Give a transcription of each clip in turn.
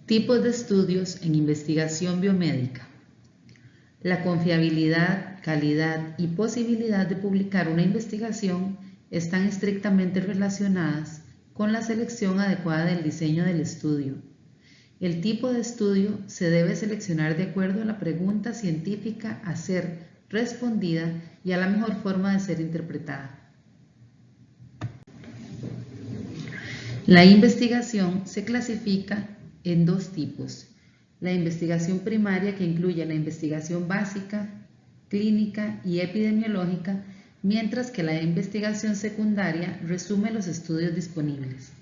Tipos de estudios en investigación biomédica. La confiabilidad, calidad y posibilidad de publicar una investigación están estrictamente relacionadas con la selección adecuada del diseño del estudio. El tipo de estudio se debe seleccionar de acuerdo a la pregunta científica a ser respondida y a la mejor forma de ser interpretada. La investigación se clasifica en dos tipos: la investigación primaria, que incluye la investigación básica, clínica y epidemiológica, mientras que la investigación secundaria resume los estudios disponibles.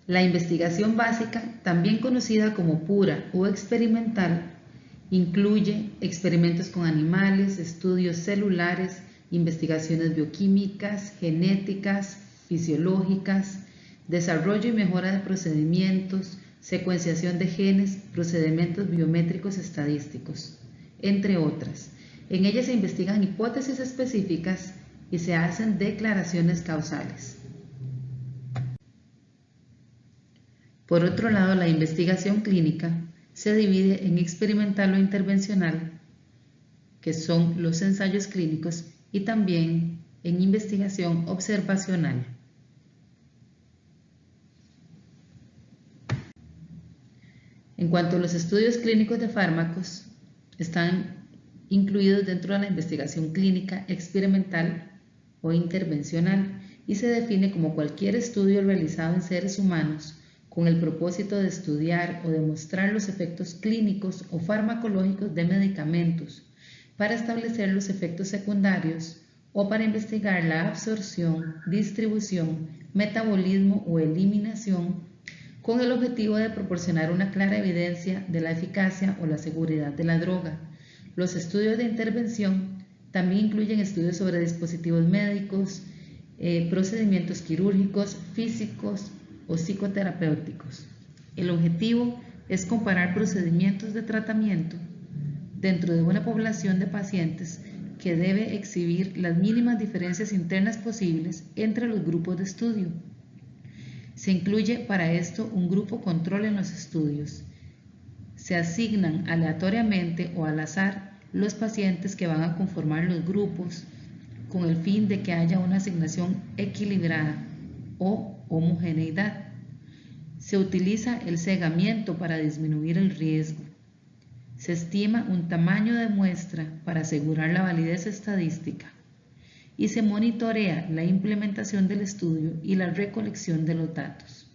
La investigación básica, también conocida como pura o experimental, incluye experimentos con animales, estudios celulares, investigaciones bioquímicas, genéticas, fisiológicas, desarrollo y mejora de procedimientos, secuenciación de genes, procedimientos biométricos estadísticos, entre otras. En ellas se investigan hipótesis específicas y se hacen declaraciones causales. Por otro lado, la investigación clínica se divide en experimental o intervencional, que son los ensayos clínicos, y también en investigación observacional. En cuanto a los estudios clínicos de fármacos, están incluidos dentro de la investigación clínica experimental o intervencional y se define como cualquier estudio realizado en seres humanos con el propósito de estudiar o demostrar los efectos clínicos o farmacológicos de medicamentos, para establecer los efectos secundarios o para investigar la absorción, distribución, metabolismo o eliminación, con el objetivo de proporcionar una clara evidencia de la eficacia o la seguridad de la droga. Los estudios de intervención también incluyen estudios sobre dispositivos médicos, procedimientos quirúrgicos, físicos o psicoterapéuticos. El objetivo es comparar procedimientos de tratamiento dentro de una población de pacientes que debe exhibir las mínimas diferencias internas posibles entre los grupos de estudio. Se incluye para esto un grupo control en los estudios. Se asignan aleatoriamente o al azar los pacientes que van a conformar los grupos con el fin de que haya una asignación equilibrada o homogeneidad. Se utiliza el cegamiento para disminuir el riesgo. Se estima un tamaño de muestra para asegurar la validez estadística y se monitorea la implementación del estudio y la recolección de los datos.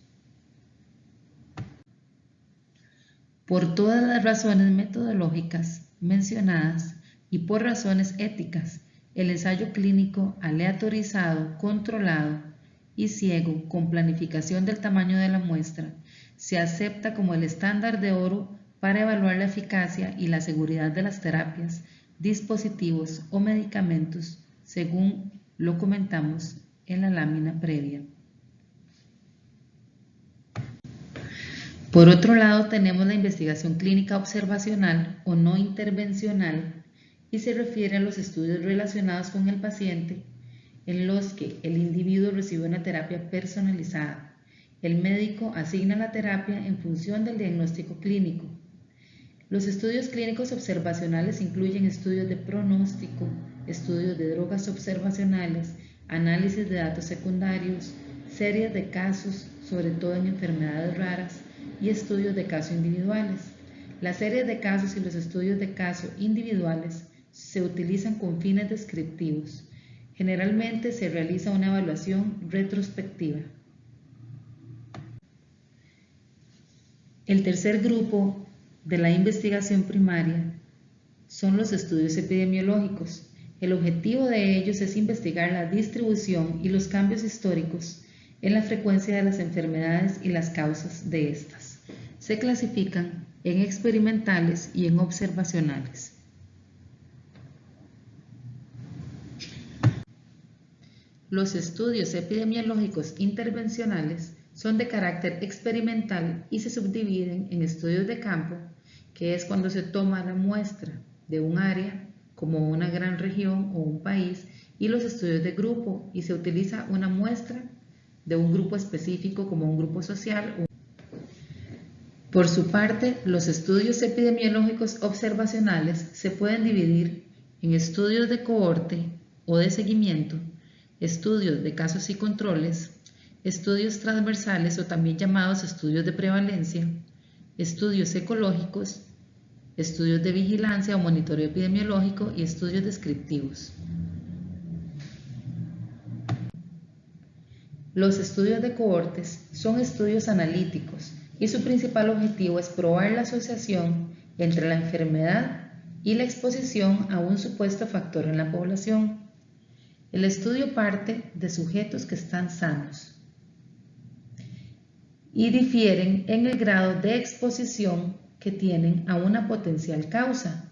Por todas las razones metodológicas mencionadas y por razones éticas, el ensayo clínico aleatorizado, controlado y ciego con planificación del tamaño de la muestra se acepta como el estándar de oro para evaluar la eficacia y la seguridad de las terapias, dispositivos o medicamentos, según lo comentamos en la lámina previa. Por otro lado, tenemos la investigación clínica observacional o no intervencional, y se refiere a los estudios relacionados con el paciente en los que el individuo recibe una terapia personalizada. El médico asigna la terapia en función del diagnóstico clínico. Los estudios clínicos observacionales incluyen estudios de pronóstico, estudios de drogas observacionales, análisis de datos secundarios, series de casos, sobre todo en enfermedades raras, y estudios de casos individuales. Las series de casos y los estudios de caso individuales se utilizan con fines descriptivos. Generalmente se realiza una evaluación retrospectiva. El tercer grupo de la investigación primaria son los estudios epidemiológicos. El objetivo de ellos es investigar la distribución y los cambios históricos en la frecuencia de las enfermedades y las causas de estas. Se clasifican en experimentales y en observacionales. Los estudios epidemiológicos intervencionales son de carácter experimental y se subdividen en estudios de campo, que es cuando se toma la muestra de un área como una gran región o un país, y los estudios de grupo, y se utiliza una muestra de un grupo específico como un grupo social. Por su parte, los estudios epidemiológicos observacionales se pueden dividir en estudios de cohorte o de seguimiento, estudios de casos y controles, estudios transversales o también llamados estudios de prevalencia, estudios ecológicos, estudios de vigilancia o monitoreo epidemiológico y estudios descriptivos. Los estudios de cohortes son estudios analíticos y su principal objetivo es probar la asociación entre la enfermedad y la exposición a un supuesto factor en la población. El estudio parte de sujetos que están sanos y difieren en el grado de exposición que tienen a una potencial causa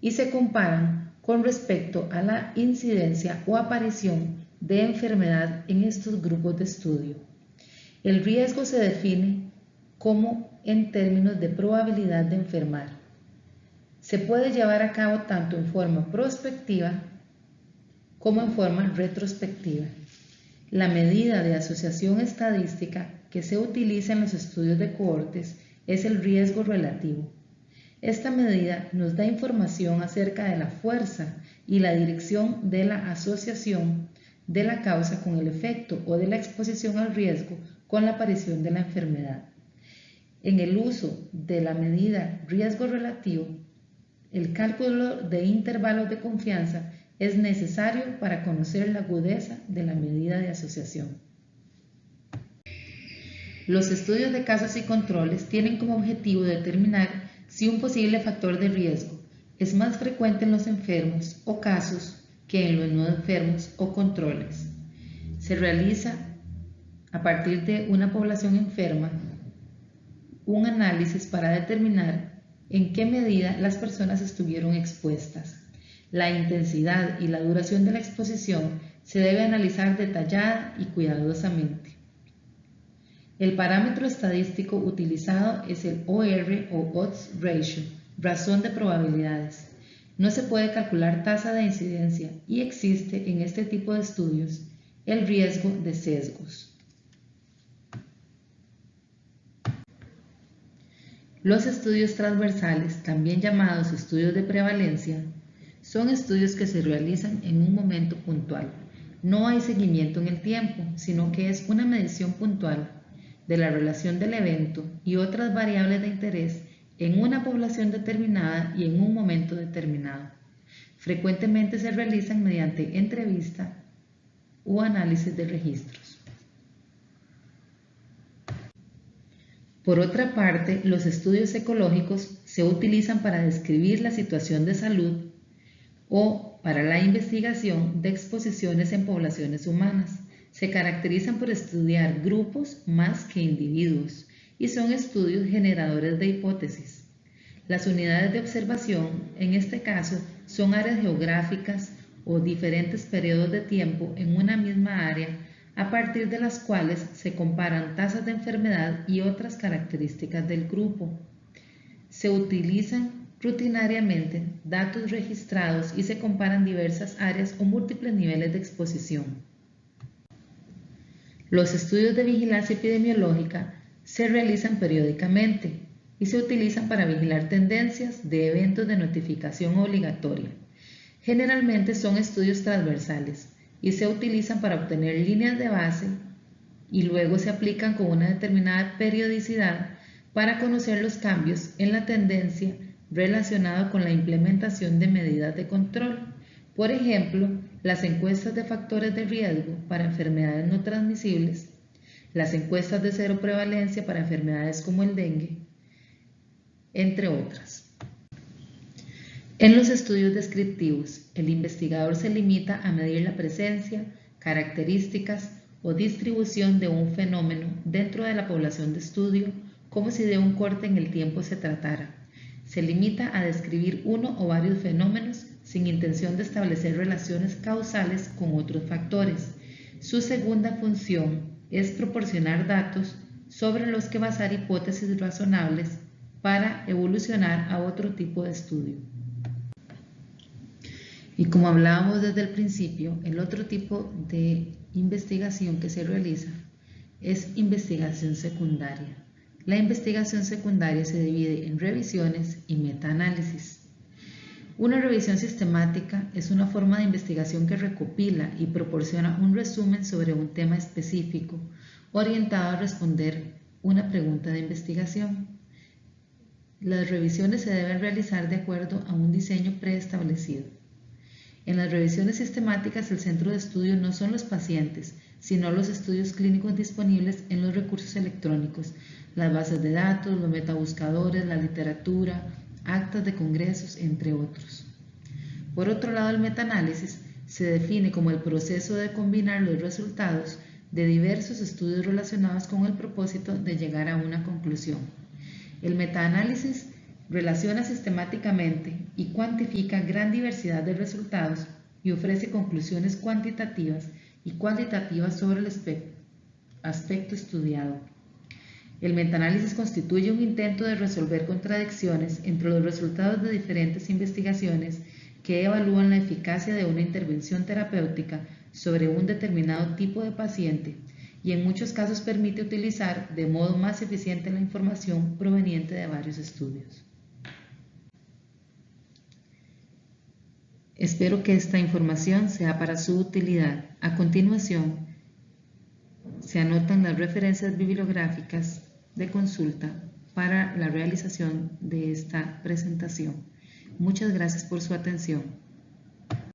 y se comparan con respecto a la incidencia o aparición de enfermedad en estos grupos de estudio. El riesgo se define como en términos de probabilidad de enfermar. Se puede llevar a cabo tanto en forma prospectiva como en forma retrospectiva. La medida de asociación estadística que se utiliza en los estudios de cohortes es el riesgo relativo. Esta medida nos da información acerca de la fuerza y la dirección de la asociación de la causa con el efecto o de la exposición al riesgo con la aparición de la enfermedad. En el uso de la medida riesgo relativo, el cálculo de intervalos de confianza es necesario para conocer la agudeza de la medida de asociación. Los estudios de casos y controles tienen como objetivo determinar si un posible factor de riesgo es más frecuente en los enfermos o casos que en los no enfermos o controles. Se realiza a partir de una población enferma un análisis para determinar en qué medida las personas estuvieron expuestas. La intensidad y la duración de la exposición se debe analizar detallada y cuidadosamente. El parámetro estadístico utilizado es el OR o Odds Ratio, razón de probabilidades. No se puede calcular tasa de incidencia y existe en este tipo de estudios el riesgo de sesgos. Los estudios transversales, también llamados estudios de prevalencia, son estudios que se realizan en un momento puntual. No hay seguimiento en el tiempo, sino que es una medición puntual de la relación del evento y otras variables de interés en una población determinada y en un momento determinado. Frecuentemente se realizan mediante entrevista o análisis de registros. Por otra parte, los estudios ecológicos se utilizan para describir la situación de salud o para la investigación de exposiciones en poblaciones humanas. Se caracterizan por estudiar grupos más que individuos y son estudios generadores de hipótesis. Las unidades de observación, en este caso, son áreas geográficas o diferentes periodos de tiempo en una misma área a partir de las cuales se comparan tasas de enfermedad y otras características del grupo. Se utilizan rutinariamente datos registrados y se comparan diversas áreas o múltiples niveles de exposición. Los estudios de vigilancia epidemiológica se realizan periódicamente y se utilizan para vigilar tendencias de eventos de notificación obligatoria. Generalmente son estudios transversales y se utilizan para obtener líneas de base y luego se aplican con una determinada periodicidad para conocer los cambios en la tendencia relacionada con la implementación de medidas de control. Por ejemplo, las encuestas de factores de riesgo para enfermedades no transmisibles, las encuestas de cero prevalencia para enfermedades como el dengue, entre otras. En los estudios descriptivos, el investigador se limita a medir la presencia, características o distribución de un fenómeno dentro de la población de estudio, como si de un corte en el tiempo se tratara. Se limita a describir uno o varios fenómenos sin intención de establecer relaciones causales con otros factores. Su segunda función es proporcionar datos sobre los que basar hipótesis razonables para evolucionar a otro tipo de estudio. Y como hablábamos desde el principio, el otro tipo de investigación que se realiza es investigación secundaria. La investigación secundaria se divide en revisiones y metaanálisis. Una revisión sistemática es una forma de investigación que recopila y proporciona un resumen sobre un tema específico, orientado a responder una pregunta de investigación. Las revisiones se deben realizar de acuerdo a un diseño preestablecido. En las revisiones sistemáticas, el centro de estudio no son los pacientes, sino los estudios clínicos disponibles en los recursos electrónicos, las bases de datos, los metabuscadores, la literatura, actas de congresos, entre otros. Por otro lado, el metaanálisis se define como el proceso de combinar los resultados de diversos estudios relacionados con el propósito de llegar a una conclusión. El metaanálisis relaciona sistemáticamente y cuantifica gran diversidad de resultados y ofrece conclusiones cuantitativas y cualitativas sobre el aspecto estudiado. El metaanálisis constituye un intento de resolver contradicciones entre los resultados de diferentes investigaciones que evalúan la eficacia de una intervención terapéutica sobre un determinado tipo de paciente y en muchos casos permite utilizar de modo más eficiente la información proveniente de varios estudios. Espero que esta información sea para su utilidad. A continuación, se anotan las referencias bibliográficas de consulta para la realización de esta presentación. Muchas gracias por su atención.